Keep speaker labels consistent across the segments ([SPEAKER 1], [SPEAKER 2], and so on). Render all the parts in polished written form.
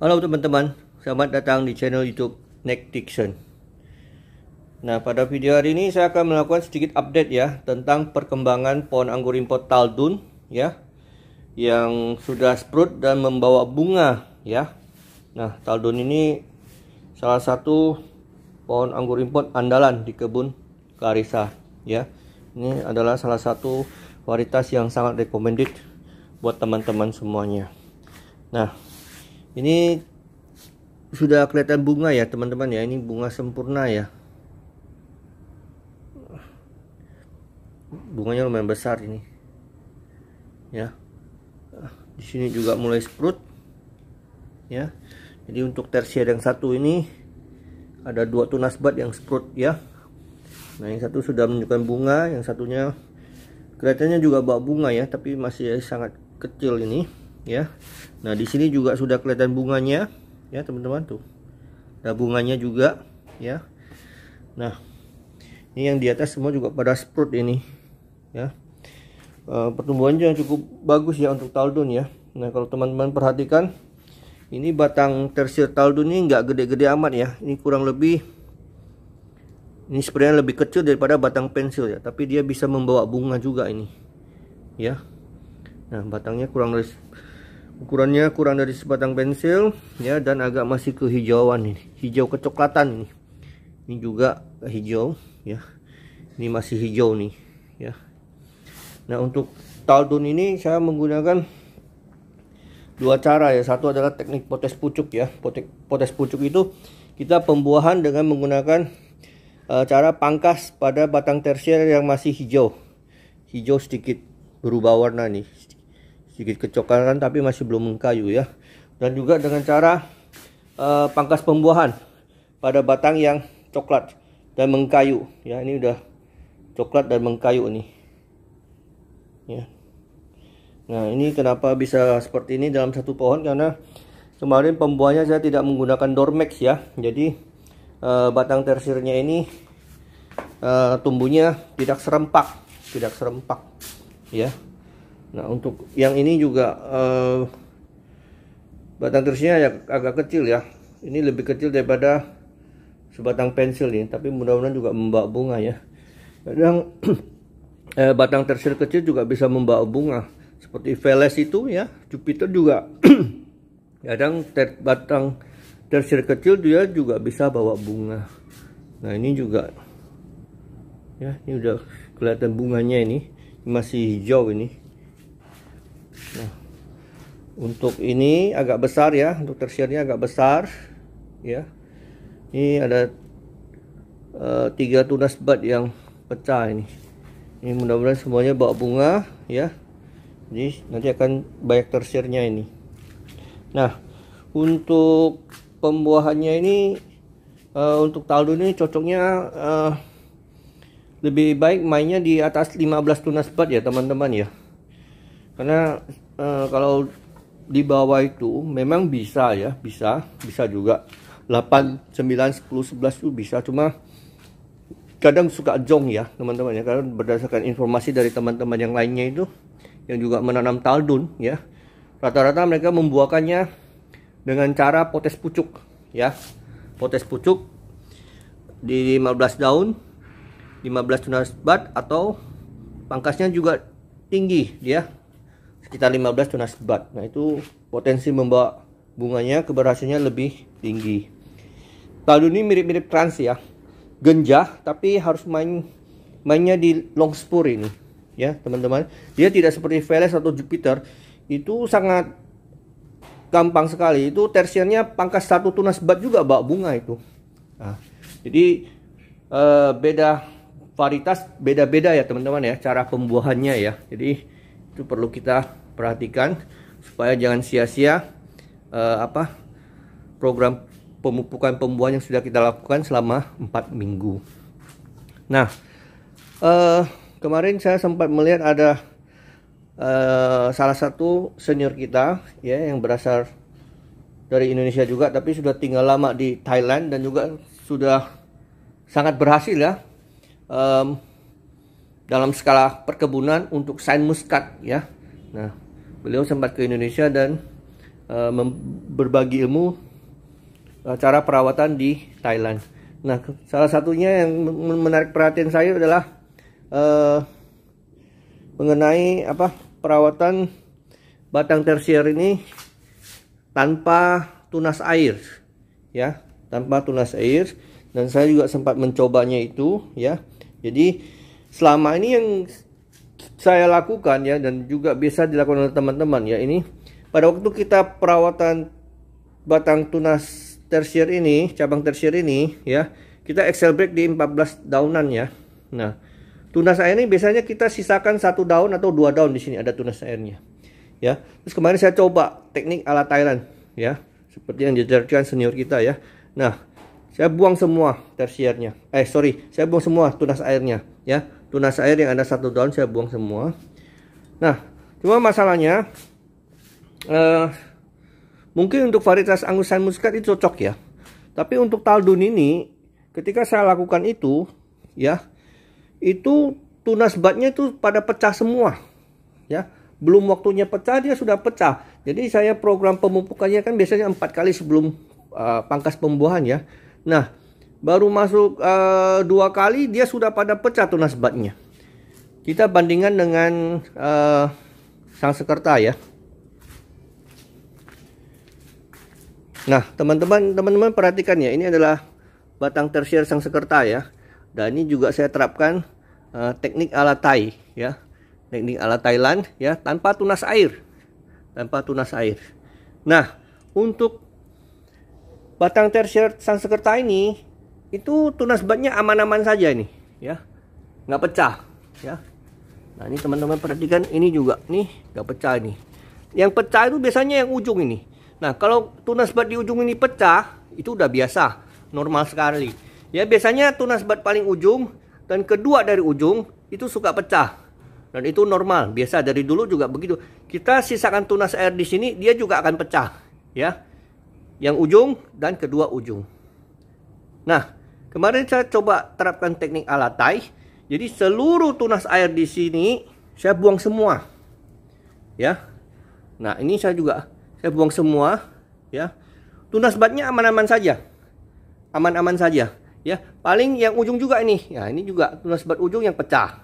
[SPEAKER 1] Halo teman-teman, selamat datang di channel YouTube Neck Diction. Nah, pada video hari ini saya akan melakukan sedikit update ya tentang perkembangan pohon anggur import Taldun ya, yang sudah sprout dan membawa bunga ya. Nah, Taldun ini salah satu pohon anggur import andalan di kebun Clarissa ya. Ini adalah salah satu varietas yang sangat recommended buat teman-teman semuanya. Nah, ini sudah kelihatan bunga ya teman-teman ya. Ini bunga sempurna ya. Bunganya lumayan besar ini. Ya. Di sini juga mulai sprout. Ya. Jadi untuk tersier yang satu ini ada 2 tunas bud yang sprout ya. Nah, yang satu sudah menunjukkan bunga, yang satunya kelihatannya juga bawa bunga ya, tapi masih sangat kecil ini ya. Nah, di sini juga sudah kelihatan bunganya ya teman-teman, tuh ada bunganya juga ya. Nah, ini yang di atas semua juga pada sprout ini ya. Pertumbuhannya cukup bagus ya untuk Taldun ya. Nah, kalau teman-teman perhatikan, ini batang tersier Taldun ini nggak gede-gede amat ya. Ini kurang lebih, ini sebenarnya lebih kecil daripada batang pensil ya, tapi dia bisa membawa bunga juga ini ya. Nah, batangnya ukurannya kurang dari sebatang pensil ya, dan agak masih kehijauan ini, hijau kecoklatan ini. Ini juga hijau ya. Ini masih hijau nih ya. Nah, untuk Taldun ini saya menggunakan 2 cara ya. Satu adalah teknik potes pucuk ya. Potes pucuk itu kita pembuahan dengan menggunakan cara pangkas pada batang tersier yang masih hijau sedikit berubah warna nih, sedikit kecoklatan tapi masih belum mengkayu ya. Dan juga dengan cara pangkas pembuahan pada batang yang coklat dan mengkayu ya. Ini udah coklat dan mengkayu nih ya. Nah, ini kenapa bisa seperti ini dalam satu pohon, karena kemarin pembuahannya saya tidak menggunakan Dormex ya. Jadi batang tersiernya ini tumbuhnya tidak serempak ya. Nah, untuk yang ini juga batang tersiernya agak kecil ya. Ini lebih kecil daripada sebatang pensil ini, tapi mudah-mudahan juga membawa bunga ya. Kadang batang tersier kecil juga bisa membawa bunga, seperti Veles itu ya. Jupiter juga kadang batang tersier kecil dia juga bisa bawa bunga. Nah, ini juga ya, ini udah kelihatan bunganya, ini masih hijau ini. Nah, untuk ini agak besar ya, untuk tersiernya agak besar ya. Ini ada 3 tunas bud yang pecah ini. Ini mudah-mudahan semuanya bawa bunga ya. Jadi nanti akan banyak tersiernya ini. Nah, untuk pembuahannya ini untuk Taldun ini cocoknya lebih baik mainnya di atas 15 tunas bud ya teman-teman ya. Karena kalau di bawah itu memang bisa ya, bisa juga 8, 9, 10, 11 itu bisa, cuma kadang suka jong ya teman-teman ya. Karena berdasarkan informasi dari teman-teman yang lainnya itu yang juga menanam Taldun ya, rata-rata mereka membuahkannya dengan cara potes pucuk ya. Potes pucuk di 15 daun, 15 tunas bud, atau pangkasnya juga tinggi ya, sekitar 15 tunas bud. Nah, itu potensi membawa bunganya, keberhasilannya lebih tinggi. Taldun ini mirip-mirip trans ya, genjah, tapi harus mainnya di long spur ini ya teman-teman. Dia tidak seperti Veles atau Jupiter, itu sangat gampang sekali. Itu tersiernya pangkas 1 tunas bud juga bawa bunga itu. Nah, jadi beda varietas, beda-beda ya teman-teman ya cara pembuahannya ya. Jadi itu perlu kita perhatikan supaya jangan sia-sia program pemupukan pembuahan yang sudah kita lakukan selama 4 minggu. Nah, kemarin saya sempat melihat ada salah satu senior kita ya, yang berasal dari Indonesia juga, tapi sudah tinggal lama di Thailand dan juga sudah sangat berhasil ya dalam skala perkebunan untuk sain muskat ya. Nah, beliau sempat ke Indonesia dan berbagi ilmu cara perawatan di Thailand. Nah, salah satunya yang menarik perhatian saya adalah mengenai perawatan batang tersier ini tanpa tunas air, ya, tanpa tunas air. Dan saya juga sempat mencobanya itu, ya. Jadi selama ini yang saya lakukan, ya, dan juga bisa dilakukan oleh teman-teman, ya, ini pada waktu kita perawatan batang tunas tersier ini, cabang tersier ini, ya, kita excel break di 14 daunan, ya. Nah, tunas air ini biasanya kita sisakan 1 daun atau 2 daun. Di sini ada tunas airnya, ya. Terus kemarin saya coba teknik ala Thailand, ya, seperti yang diajarkan senior kita, ya. Nah, saya buang semua tersiernya. Saya buang semua tunas airnya, ya. Tunas air yang ada 1 daun saya buang semua. Nah, cuma masalahnya mungkin untuk varietas Angus Shine Muscat itu cocok, ya. Tapi untuk Taldun ini, ketika saya lakukan itu, ya, itu tunas batnya itu pada pecah semua, ya. Belum waktunya pecah dia sudah pecah. Jadi saya program pemupukannya kan biasanya 4 kali sebelum pangkas pembuahan, ya. Nah, baru masuk 2 kali dia sudah pada pecah tunas batnya. Kita bandingkan dengan Sangsekerta, ya. Nah, teman-teman perhatikan, ya, ini adalah batang tersier Sangsekerta, ya. Dan ini juga saya terapkan teknik ala Thai, ya. Teknik ala Thailand, ya, tanpa tunas air. Tanpa tunas air. Nah, untuk batang tersier Sangsekerta ini itu tunas batnya aman-aman saja ini, ya, nggak pecah, ya. Nah, ini teman-teman perhatikan, ini juga nih nggak pecah nih. Yang pecah itu biasanya yang ujung ini. Nah, kalau tunas bat di ujung ini pecah, itu udah biasa, normal sekali. Ya, biasanya tunas bat paling ujung dan kedua dari ujung itu suka pecah. Dan itu normal, biasa dari dulu juga begitu. Kita sisakan tunas air di sini, dia juga akan pecah, ya. Yang ujung dan kedua ujung. Nah, kemarin saya coba terapkan teknik ala Thai. Jadi seluruh tunas air di sini saya buang semua, ya. Nah, ini saya buang semua, ya. Tunas batnya aman-aman saja, aman-aman saja, ya. Paling yang ujung juga ini, ya, ini juga tunas bat ujung yang pecah.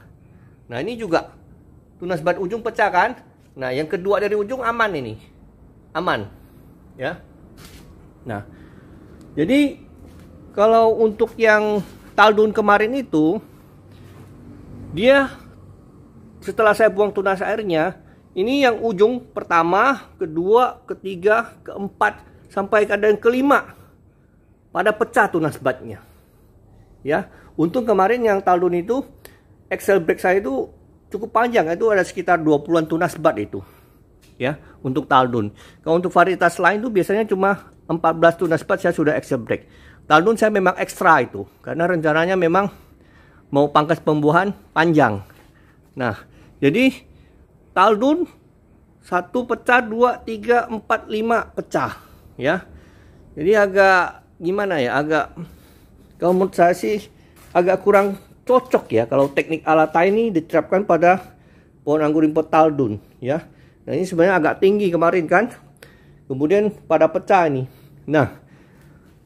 [SPEAKER 1] Nah, ini juga tunas bat ujung pecah kan. Nah, yang kedua dari ujung aman ini, aman, ya. Nah, jadi kalau untuk yang Taldun kemarin itu, dia setelah saya buang tunas airnya, ini yang ujung pertama, kedua, ketiga, keempat, sampai kadang kelima pada pecah tunas batnya, ya. Untung kemarin yang Taldun itu excel break saya itu cukup panjang, itu ada sekitar 20-an tunas bat itu, ya, untuk Taldun. Kalau untuk varietas lain itu biasanya cuma 14 tunas bat saya sudah excel break. Taldun saya memang ekstra itu, karena rencananya memang mau pangkas pembuahan panjang. Nah, jadi Taldun 1 pecah, 2, 3, 4, 5 pecah, ya. Jadi agak gimana ya, agak, kalau menurut saya sih agak kurang cocok, ya, kalau teknik ala Thai ini diterapkan pada pohon anggur impor Taldun, ya. Nah, ini sebenarnya agak tinggi kemarin kan, kemudian pada pecah ini. Nah,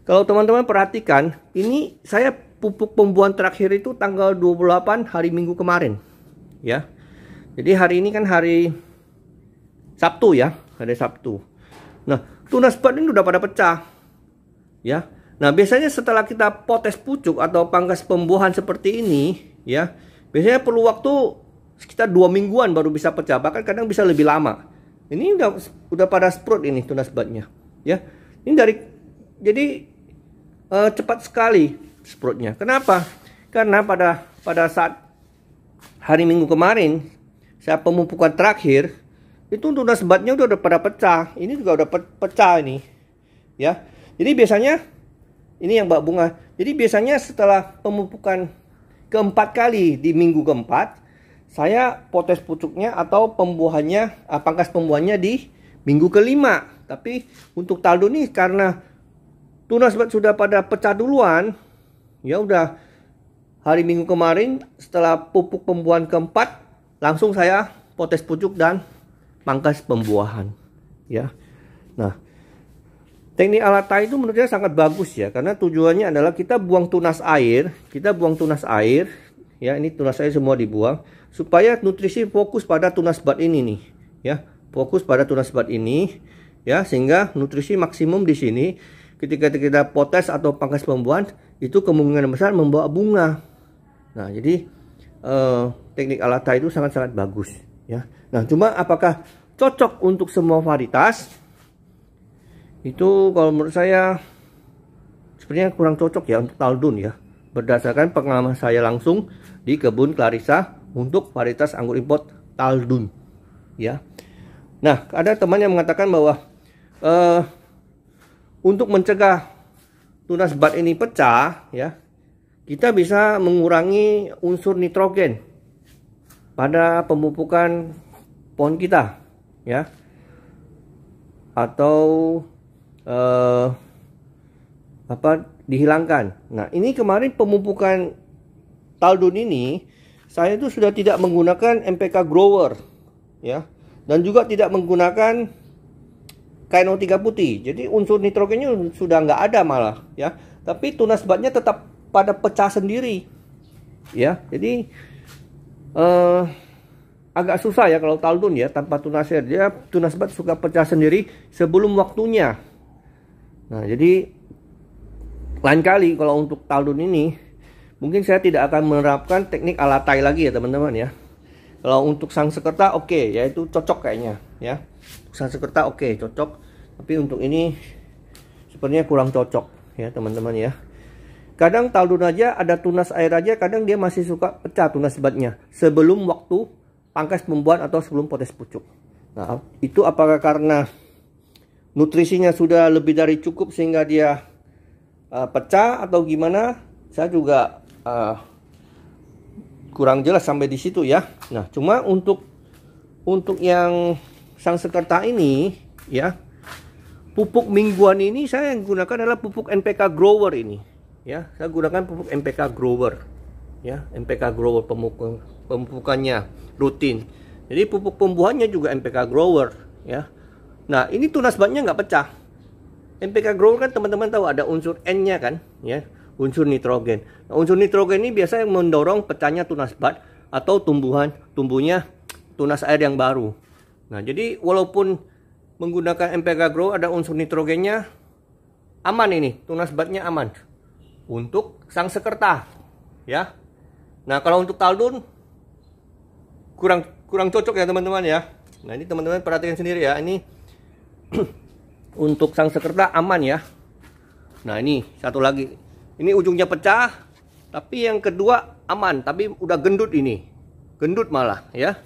[SPEAKER 1] kalau teman-teman perhatikan, ini saya pupuk pembuahan terakhir itu tanggal 28 hari Minggu kemarin, ya. Jadi hari ini kan hari Sabtu, ya, hari Sabtu. Nah, tunas bat ini udah pada pecah, ya. Nah, biasanya setelah kita potes pucuk atau pangkas pembuahan seperti ini, ya, biasanya perlu waktu sekitar 2 mingguan baru bisa pecah, bahkan kadang bisa lebih lama. Ini udah pada sprout ini tunas batnya, ya. Ini jadi cepat sekali sproutnya. Kenapa? Karena pada saat hari Minggu kemarin saya pemupukan terakhir, itu tunas batnya udah pada pecah. Ini juga udah pecah ini, ya. Jadi biasanya ini yang bak bunga. Jadi biasanya setelah pemupukan keempat kali di minggu keempat, saya potes pucuknya atau pembuahannya, pangkas pembuahannya di minggu kelima. Tapi untuk Taldun ini karena tunas bat sudah pada pecah duluan, ya udah hari Minggu kemarin setelah pupuk pembuahan keempat, langsung saya potes pucuk dan pangkas pembuahan, ya. Nah, teknik Alatai itu menurut saya sangat bagus ya, karena tujuannya adalah kita buang tunas air, ya, ini tunas air semua dibuang supaya nutrisi fokus pada tunas bat ini nih, ya, fokus pada tunas bat ini, ya, sehingga nutrisi maksimum di sini. Ketika kita potes atau pangkas pembuahan itu kemungkinan besar membawa bunga. Nah, jadi teknik Alatai itu sangat-sangat bagus, ya. Nah, cuma apakah cocok untuk semua varietas? Itu kalau menurut saya sebenarnya kurang cocok ya untuk Taldun ya, berdasarkan pengalaman saya langsung di kebun Clarissa untuk varietas anggur import Taldun ya. Nah, ada teman yang mengatakan bahwa untuk mencegah tunas bat ini pecah ya, kita bisa mengurangi unsur nitrogen pada pemupukan pohon kita ya, atau dihilangkan. Nah, ini kemarin pemupukan Taldun ini saya itu sudah tidak menggunakan NPK grower ya, dan juga tidak menggunakan KNO3 putih. Jadi unsur nitrogennya sudah nggak ada malah ya, tapi tunas batnya tetap pada pecah sendiri ya. Jadi agak susah ya kalau Taldun ya, tanpa tunas air dia tunas bat suka pecah sendiri sebelum waktunya. Nah, jadi lain kali kalau untuk Taldun ini mungkin saya tidak akan menerapkan teknik Alatai lagi ya teman-teman ya. Kalau untuk Sangsekerta oke, ya itu cocok kayaknya ya. Sangsekerta oke, cocok. Tapi untuk ini sepertinya kurang cocok ya teman-teman ya. Kadang Taldun aja ada tunas air aja, kadang dia masih suka pecah tunas batnya sebelum waktu pangkas pembuahan atau sebelum potes pucuk. Nah, itu apakah karena nutrisinya sudah lebih dari cukup sehingga dia pecah atau gimana? Saya juga kurang jelas sampai di situ ya. Nah, cuma untuk yang Sangsekerta ini ya, pupuk mingguan ini saya yang gunakan adalah pupuk NPK grower ini ya. Saya gunakan pupuk NPK grower ya, NPK grower pemupukannya rutin. Jadi pupuk pembuahannya juga NPK grower ya. Nah, ini tunas batnya nggak pecah. NPK grower kan teman-teman tahu ada unsur N-nya kan ya, unsur nitrogen. Nah, unsur nitrogen ini biasa yang mendorong pecahnya tunas bat atau tumbuhnya tunas air yang baru. Nah, jadi walaupun menggunakan NPK grower ada unsur nitrogennya, aman ini, tunas batnya aman untuk Sangsekerta ya. Nah, kalau untuk Taldun kurang cocok ya teman-teman ya. Nah, ini teman-teman perhatikan sendiri ya. Ini untuk Sangsekerta aman ya. Nah, ini satu lagi. Ini ujungnya pecah, tapi yang kedua aman, tapi udah gendut ini. Gendut malah ya.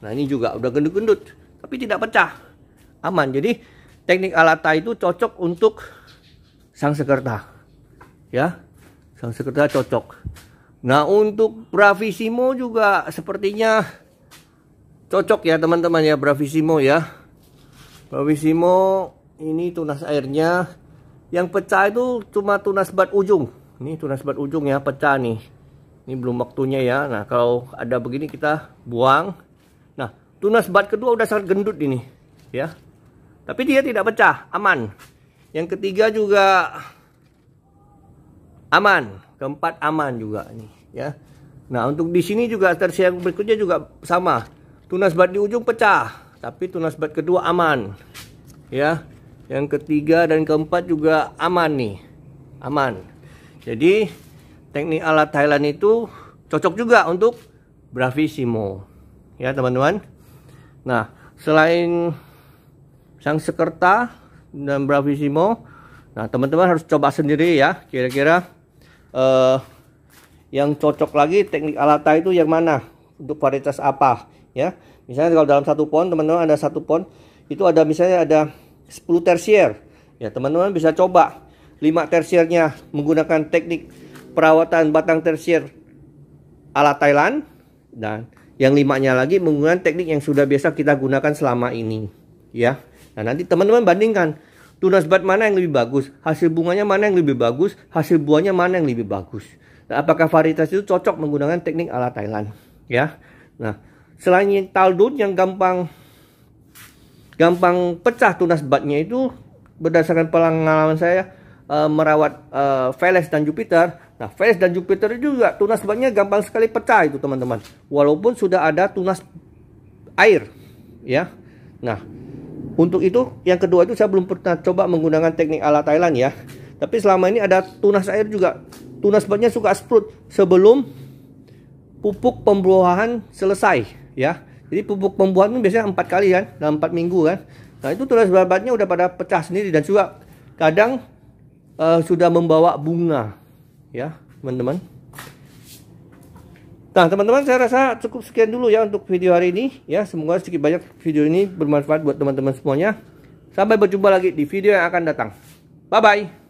[SPEAKER 1] Nah, ini juga udah gendut-gendut, tapi tidak pecah. Aman. Jadi teknik Alatai itu cocok untuk Sangsekerta. Ya. Sangsekerta cocok. Nah, untuk Bravissimo juga sepertinya cocok ya teman-teman ya, Bravissimo ya. Bravissimo ini tunas airnya yang pecah itu cuma tunas bat ujung. Ini tunas bat ujung ya, pecah nih. Ini belum waktunya ya. Nah, kalau ada begini kita buang. Nah, tunas bat kedua udah sangat gendut ini ya. Tapi dia tidak pecah, aman. Yang ketiga juga aman, keempat aman juga nih ya. Nah, untuk di sini juga tersier yang berikutnya juga sama. Tunas bat di ujung pecah, tapi tunas bat kedua aman ya. Yang ketiga dan keempat juga aman nih, aman. Jadi teknik alat Thailand itu cocok juga untuk Bravissimo ya teman-teman. Nah, selain Sangsekerta dan Bravissimo, nah teman-teman harus coba sendiri ya, kira-kira yang cocok lagi teknik Alatai itu yang mana, untuk varietas apa ya. Misalnya kalau dalam satu pohon teman-teman ada satu pohon itu ada misalnya ada 10 tersier ya, teman-teman bisa coba 5 tersiernya menggunakan teknik perawatan batang tersier ala Thailand, dan yang 5-nya lagi menggunakan teknik yang sudah biasa kita gunakan selama ini ya. Nah, nanti teman-teman bandingkan tunas bat mana yang lebih bagus, hasil bunganya mana yang lebih bagus, hasil buahnya mana yang lebih bagus. Nah, apakah varietas itu cocok menggunakan teknik ala Thailand ya. Nah, selain Taldun yang gampang gampang pecah tunas batnya itu berdasarkan pengalaman saya merawat Veles dan Jupiter. Nah, Veles dan Jupiter juga tunas batnya gampang sekali pecah itu teman-teman, walaupun sudah ada tunas air ya. Nah, untuk itu yang kedua itu saya belum pernah coba menggunakan teknik ala Thailand ya. Tapi selama ini ada tunas air juga. Tunas batnya suka sprout sebelum pupuk pembuahan selesai ya. Jadi pupuk pembuahan biasanya 4 kali kan dalam 4 minggu kan. Nah, itu tunas batnya udah pada pecah sendiri dan juga kadang sudah membawa bunga ya, teman-teman. Nah, teman-teman, saya rasa cukup sekian dulu ya untuk video hari ini ya. Semoga sedikit banyak video ini bermanfaat buat teman-teman semuanya. Sampai berjumpa lagi di video yang akan datang. Bye bye.